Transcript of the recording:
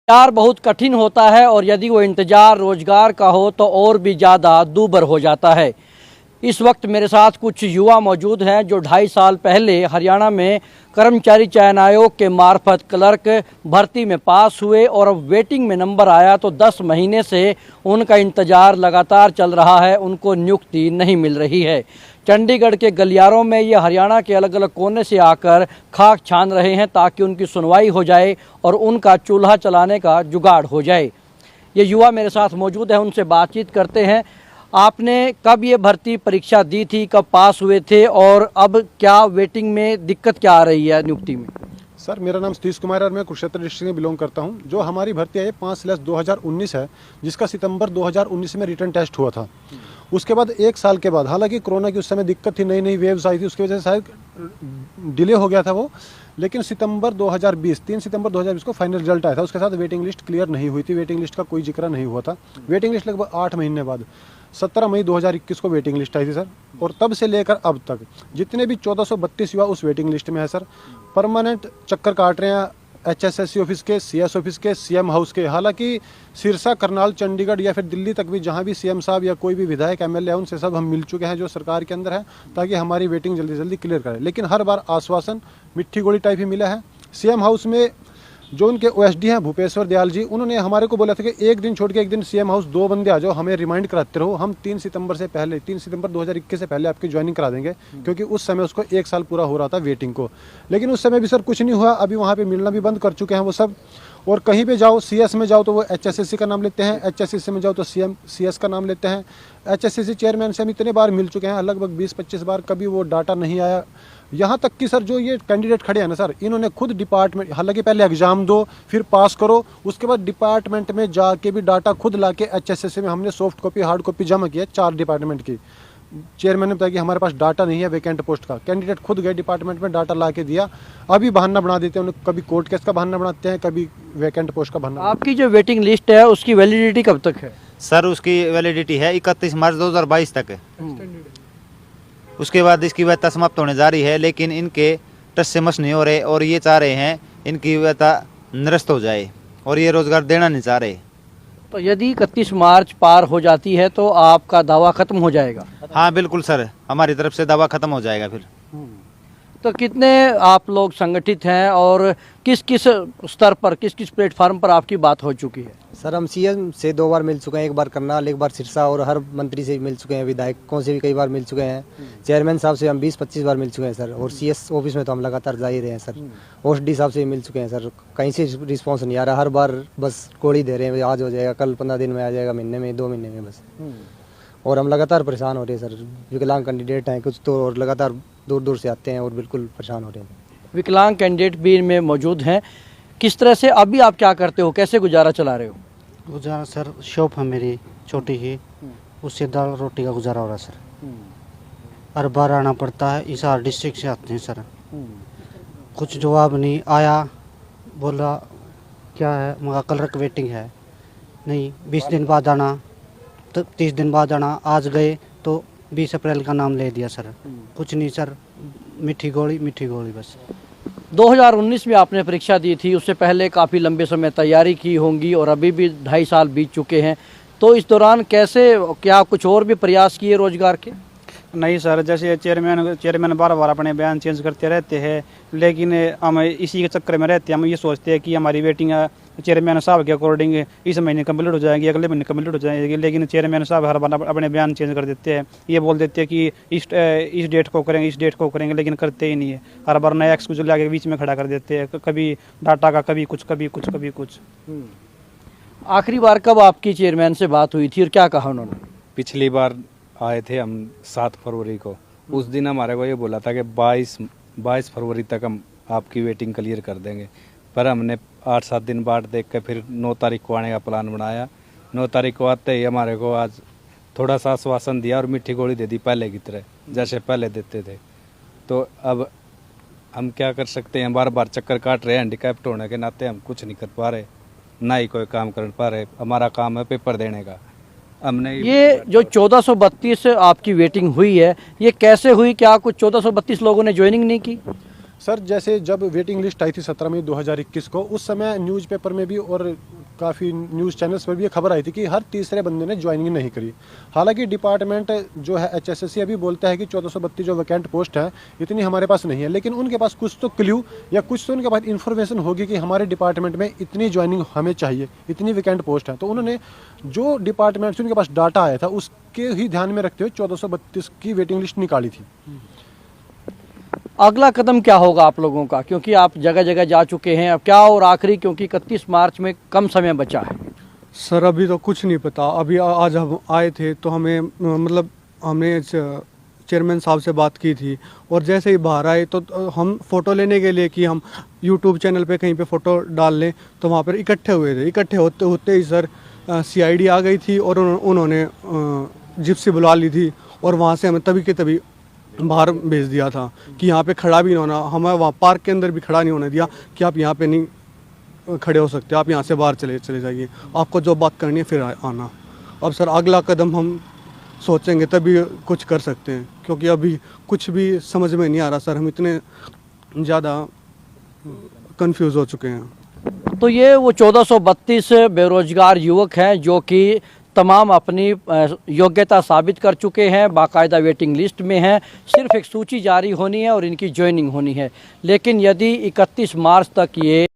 इंतजार बहुत कठिन होता है और यदि वो इंतजार रोजगार का हो तो और भी ज़्यादा दूभर हो जाता है। इस वक्त मेरे साथ कुछ युवा मौजूद हैं जो 2.5 साल पहले हरियाणा में कर्मचारी चयन आयोग के मार्फत क्लर्क भर्ती में पास हुए और अब वेटिंग में नंबर आया तो 10 महीने से उनका इंतजार लगातार चल रहा है, उनको नियुक्ति नहीं मिल रही है। चंडीगढ़ के गलियारों में ये हरियाणा के अलग अलग कोने से आकर खाक छान रहे हैं ताकि उनकी सुनवाई हो जाए और उनका चूल्हा चलाने का जुगाड़ हो जाए। ये युवा मेरे साथ मौजूद है, उनसे बातचीत करते हैं। आपने कब ये भर्ती परीक्षा दी थी, कब पास हुए थे और अब क्या वेटिंग में दिक्कत क्या आ रही है नियुक्ति में? सर, मेरा नाम सतीश कुमार है और मैं कुरुक्षेत्र डिस्ट्रिक्ट में बिलोंग करता हूं। जो हमारी भर्ती है 5/2019 है, जिसका सितंबर 2019 में रिटर्न टेस्ट हुआ था। उसके बाद 1 साल के बाद, हालांकि कोरोना की उस समय दिक्कत थी, नई नई वेव्स आई थी, उसकी वजह से शायद डिले हो गया था वो, लेकिन 3 सितंबर 2020 को फाइनल रिजल्ट आया था। उसके साथ वेटिंग लिस्ट क्लियर नहीं हुई थी, वेटिंग लिस्ट का कोई जिक्र नहीं हुआ था। वेटिंग लिस्ट लगभग 8 महीने बाद 17 मई 2021 को वेटिंग लिस्ट आई थी सर। और तब से लेकर अब तक जितने भी 1432 युवा उस वेटिंग लिस्ट में है सर, परमानेंट चक्कर काट रहे हैं HSSC ऑफिस के, CS ऑफिस के, CM हाउस के। हालांकि सिरसा, करनाल, चंडीगढ़ या फिर दिल्ली तक भी जहां भी CM साहब या कोई भी विधायक MLA है, उनसे सब हम मिल चुके हैं जो सरकार के अंदर है, ताकि हमारी वेटिंग जल्दी जल्दी क्लियर करें। लेकिन हर बार आश्वासन मिट्टी गोली टाइप ही मिला है। CM हाउस में जो उनके OSD हैं भूपेश्वर दयाल जी, उन्होंने हमारे को बोला था कि एक दिन छोड़ के एक दिन CM हाउस 2 बंदे आ जाओ, हमें रिमाइंड कराते रहो, हम 3 सितंबर 2021 से पहले आपकी ज्वाइनिंग करा देंगे, क्योंकि उस समय उसको 1 साल पूरा हो रहा था वेटिंग को। लेकिन उस समय भी सर कुछ नहीं हुआ। अभी वहाँ पे मिलना भी बंद कर चुके हैं वो सब। और कहीं पे जाओ, CS में जाओ तो वो HSSC का नाम लेते हैं, HSSC में जाओ तो CS का नाम लेते हैं। HSSC चेयरमैन से हम इतने बार मिल चुके हैं, लगभग 20-25 बार, कभी वो डाटा नहीं आया। यहाँ तक कि सर जो ये कैंडिडेट खड़े हैं ना सर, इन्होंने खुद डिपार्टमेंट, हालांकि पहले एग्जाम दो फिर पास करो, उसके बाद डिपार्टमेंट में जाके भी डाटा खुद लाके HSSC में हमने सॉफ्ट कॉपी हार्ड कॉपी जमा किया 4 डिपार्टमेंट की। चेयरमैन ने बताया कि हमारे पास डाटा नहीं है वैकेंट पोस्ट का। कैंडिडेट खुद गए डिपार्टमेंट में, डाटा ला के दिया। अभी बहाना बना देते हैं, कभी कोर्ट केस का बहाना बनाते हैं, कभी वैकेंट पोस्ट का बहाना। आपकी जो वेटिंग लिस्ट है उसकी वैलिडिटी कब तक है? सर उसकी वैलिडिटी है 31 मार्च 2022 तक है। उसके बाद इसकी वैधता समाप्त होने जा रही है, लेकिन इनके टस से मस नहीं हो रहे और ये चाह रहे हैं इनकी वैधता निरस्त हो जाए और ये रोजगार देना नहीं चाह रहे। तो यदि 31 मार्च पार हो जाती है तो आपका दावा खत्म हो जाएगा? हाँ बिल्कुल सर, हमारी तरफ से दावा खत्म हो जाएगा फिर। तो कितने आप लोग संगठित हैं और किस किस स्तर पर, किस किस प्लेटफार्म पर आपकी बात हो चुकी है? सर हम CM से 2 बार मिल चुके हैं, एक बार करनाल, एक बार सिरसा, और हर मंत्री से मिल चुके हैं, विधायकों से भी कई बार मिल चुके हैं, चेयरमैन साहब से हम 20-25 बार मिल चुके हैं सर। और CS ऑफिस में तो हम लगातार जा ही रहे हैं सर। OSD साहब से भी मिल चुके हैं सर, कहीं से रिस्पॉन्स नहीं आ रहा। हर बार बस कोड़ी दे रहे हैं, आज हो जाएगा, कल 15 दिन में आ जाएगा, महीने में, 2 महीने में बस। और हम लगातार परेशान हो रहे हैं सर। विकलांग कैंडिडेट हैं कुछ तो, और लगातार दूर दूर से आते हैं और बिल्कुल परेशान हो रहे हैं। विकलांग कैंडिडेट भी इनमें मौजूद हैं। किस तरह से अभी आप क्या करते हो, कैसे गुजारा चला रहे हो? गुजारा सर, शॉप है मेरी छोटी ही, उससे दाल रोटी का गुजारा हो रहा है सर। हर बार आना पड़ता है, हिसार डिस्ट्रिक्ट से आते हैं सर। कुछ जवाब नहीं आया, बोला क्या है, मगर क्लर्क वेटिंग है, नहीं 20 दिन बाद आना, तो 30 दिन बाद आना। आज गए तो 20 अप्रैल का नाम ले दिया सर। कुछ नहीं सर, मीठी गोली बस। 2019 में आपने परीक्षा दी थी, उससे पहले काफ़ी लंबे समय तैयारी की होंगी और अभी भी 2.5 साल बीत चुके हैं, तो इस दौरान कैसे, क्या कुछ और भी प्रयास किए रोजगार के? नहीं सर, जैसे चेयरमैन बार बार अपने बयान चेंज करते रहते हैं, लेकिन हम इसी के चक्कर में रहते हैं। हम ये सोचते हैं कि हमारी वेटिंग चेयरमैन साहब के अकॉर्डिंग इस महीने कंप्लीट हो जाएगी, अगले महीने कंप्लीट हो जाएगी, लेकिन चेयरमैन साहब हर बार अपने बयान चेंज कर देते हैं। ये बोल देते हैं कि इस डेट को करेंगे, इस डेट को करेंगे, लेकिन करते ही नहीं है। हर बार नया एक्सक्यूज लाके बीच में खड़ा कर देते हैं, कभी डाटा का, कभी कुछ, कभी कुछ, कभी कुछ। आखिरी बार कब आपकी चेयरमैन से बात हुई थी और क्या कहा उन्होंने? पिछली बार आए थे हम 7 फरवरी को। उस दिन हमारे को ये बोला था कि 22 फरवरी तक हम आपकी वेटिंग क्लियर कर देंगे, पर हमने 8-7 दिन बाद देख के फिर 9 तारीख को आने का प्लान बनाया। 9 तारीख को आते ही हमारे को आज थोड़ा सा आश्वासन दिया और मीठी गोली दे दी, पहले की तरह जैसे पहले देते थे। तो अब हम क्या कर सकते हैं, बार बार चक्कर काट रहे हैं। हैंडीकैप्ट होने के नाते हम कुछ नहीं कर पा रहे, ना ही कोई काम कर पा रहे। हमारा काम है पेपर देने का। हमने ये जो 1432 आपकी वेटिंग हुई है, ये कैसे हुई? क्या कुछ 1432 लोगों ने ज्वाइनिंग नहीं की? सर, जैसे जब वेटिंग लिस्ट आई थी 17 मई 2021 को, उस समय न्यूज़पेपर में भी और काफ़ी न्यूज़ चैनल्स पर भी ये खबर आई थी कि हर तीसरे बंदे ने ज्वाइनिंग नहीं करी। हालांकि डिपार्टमेंट जो है HSSC अभी बोलता है कि 1432 जो वैकेंट पोस्ट है इतनी हमारे पास नहीं है, लेकिन उनके पास कुछ तो क्ल्यू या कुछ तो उनके पास इन्फॉर्मेशन होगी कि हमारे डिपार्टमेंट में इतनी ज्वाइनिंग हमें चाहिए, इतनी वैकेंट पोस्ट है। तो उन्होंने जो डिपार्टमेंट से उनके पास डाटा आया था उसके ही ध्यान में रखते हुए 1432 की वेटिंग लिस्ट निकाली थी। अगला कदम क्या होगा आप लोगों का, क्योंकि आप जगह जगह जा चुके हैं, अब क्या और आखिरी, क्योंकि 31 मार्च में कम समय बचा है? सर अभी तो कुछ नहीं पता। अभी आज हम आए थे तो हमें मतलब हमने चेयरमैन साहब से बात की थी और जैसे ही बाहर आए तो हम फ़ोटो लेने के लिए कि हम यूट्यूब चैनल पे कहीं पे फ़ोटो डाल लें तो वहाँ पर इकट्ठे हुए थे। इकट्ठे होते होते ही सर CID आ गई थी और उन्होंने जिप्सी बुला ली थी और वहाँ से हमें तभी के तभी बाहर भेज दिया था कि यहाँ पे खड़ा भी नहीं होना, हमें वहाँ पार्क के अंदर भी खड़ा नहीं होने दिया कि आप यहाँ पे नहीं खड़े हो सकते, आप यहाँ से बाहर चले जाइए, आपको जो बात करनी है फिर आना। अब सर अगला कदम हम सोचेंगे तभी कुछ कर सकते हैं, क्योंकि अभी कुछ भी समझ में नहीं आ रहा सर, हम इतने ज़्यादा कंफ्यूज हो चुके हैं। तो ये वो 1432 बेरोजगार युवक हैं जो कि तमाम अपनी योग्यता साबित कर चुके हैं, बाकायदा वेटिंग लिस्ट में हैं, सिर्फ एक सूची जारी होनी है और इनकी ज्वाइनिंग होनी है। लेकिन यदि 31 मार्च तक ये